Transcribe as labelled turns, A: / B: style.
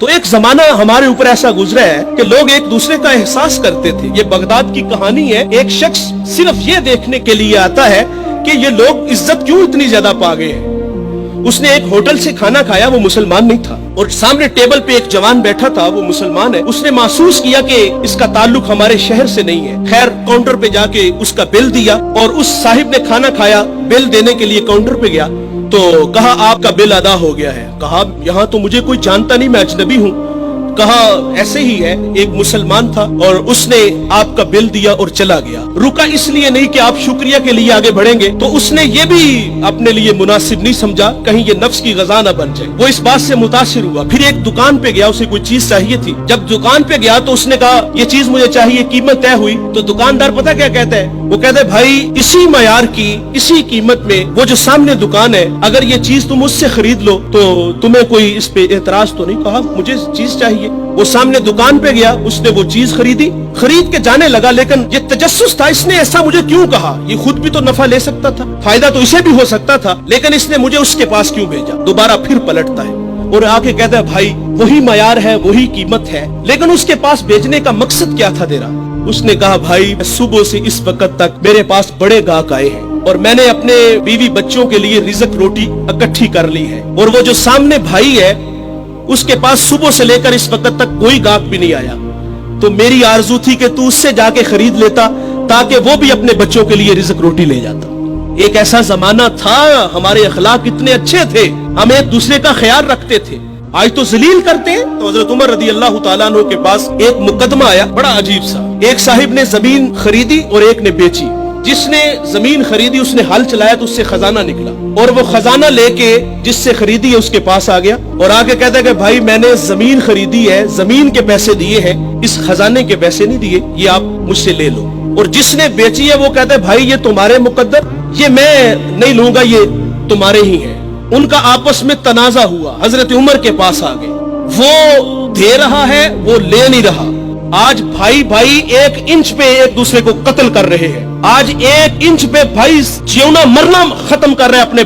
A: تو ایک زمانہ ہمارے اوپر ایسا گزرا ہے کہ لوگ ایک دوسرے کا احساس کرتے تھے. یہ بغداد کی کہانی ہے. ایک شخص صرف یہ دیکھنے کے لیے آتا ہے کہ یہ لوگ عزت کیوں اتنی زیادہ پا گئے ہیں. اس نے ایک ہوٹل سے کھانا کھایا, وہ مسلمان نہیں تھا, اور سامنے ٹیبل پہ ایک جوان بیٹھا تھا, وہ مسلمان ہے. اس نے محسوس کیا کہ اس کا تعلق ہمارے شہر سے نہیں ہے. خیر کاؤنٹر پہ جا کے اس کا بل دیا, اور اس صاحب نے کھانا کھایا, بل دینے کے لیے کاؤنٹر پہ گیا تو کہا آپ کا بل ادا ہو گیا ہے. کہا یہاں تو مجھے کوئی جانتا نہیں, میں اجنبی ہوں. کہا ایسے ہی ہے, ایک مسلمان تھا اور اس نے آپ کا بل دیا اور چلا گیا. رکا اس لیے نہیں کہ آپ شکریہ کے لیے آگے بڑھیں گے, تو اس نے یہ بھی اپنے لیے مناسب نہیں سمجھا کہیں یہ نفس کی غذا نہ بن جائے. وہ اس بات سے متاثر ہوا. پھر ایک دکان پہ گیا, اسے کوئی چیز چاہیے تھی. جب دکان پہ گیا تو اس نے کہا یہ چیز مجھے چاہیے, قیمت طے ہوئی. تو دکاندار پتہ کیا کہتا ہے, وہ کہتا ہے بھائی اسی معیار کی اسی قیمت میں وہ جو سامنے دکان ہے, اگر یہ چیز تم اس سے خرید لو تو تمہیں کوئی اس پہ اعتراض تو نہیں. کہا مجھے چیز چاہیے. وہ سامنے دکان پہ گیا, اس نے وہ چیز خریدی, خرید کے جانے لگا. لیکن یہ تجسس تھا, اس نے ایسا مجھے کیوں کہا, یہ خود بھی تو نفع لے سکتا تھا, فائدہ تو اسے بھی ہو سکتا تھا, لیکن اس نے مجھے اس کے پاس کیوں بھیجا. دوبارہ پھر پلٹتا ہے اور آ کے کہتا ہے بھائی وہی معیار ہے, وہی قیمت ہے, لیکن اس کے پاس بھیجنے کا مقصد کیا تھا تیرا. اس نے کہا بھائی صبح سے اس وقت تک میرے پاس بڑے گاہک آئے ہیں اور میں نے اپنے بیوی بچوں کے لیے رزق روٹی اکٹھی کر لی ہے, اور وہ جو سامنے بھائی ہے اس کے پاس صبح سے لے کر اس وقت تک کوئی گاہک بھی نہیں آیا. تو میری آرزو تھی کہ تو اس سے جا کے خرید لیتا تاکہ وہ بھی اپنے بچوں کے لیے رزق روٹی لے جاتا. ایک ایسا زمانہ تھا, ہمارے اخلاق اتنے اچھے تھے, ہم ایک دوسرے کا خیال رکھتے تھے. آج تو ذلیل کرتے ہیں. تو حضرت عمر رضی اللہ تعالیٰ عنہ کے پاس ایک مقدمہ آیا بڑا عجیب سا. ایک صاحب نے زمین خریدی اور ایک نے بیچی. جس نے زمین خریدی اس نے ہل چلایا تو اس سے خزانہ نکلا, اور وہ خزانہ لے کے جس سے خریدی ہے اس کے پاس آ گیا اور آ کے کہتا ہے کہ بھائی میں نے زمین خریدی ہے, زمین کے پیسے دیے ہیں, اس خزانے کے پیسے نہیں دیے, یہ آپ مجھ سے لے لو. اور جس نے بیچی ہے وہ کہتا ہے بھائی یہ تمہارے مقدر, یہ میں نہیں لوں گا, یہ تمہارے ہی ہیں. ان کا آپس میں تنازع ہوا, حضرت عمر کے پاس آ گئے. وہ دے رہا ہے, وہ لے نہیں رہا. آج بھائی بھائی ایک انچ پہ ایک دوسرے کو قتل کر رہے ہیں. آج ایک انچ پہ بھائی جیونا مرنا ختم کر رہے ہیں اپنے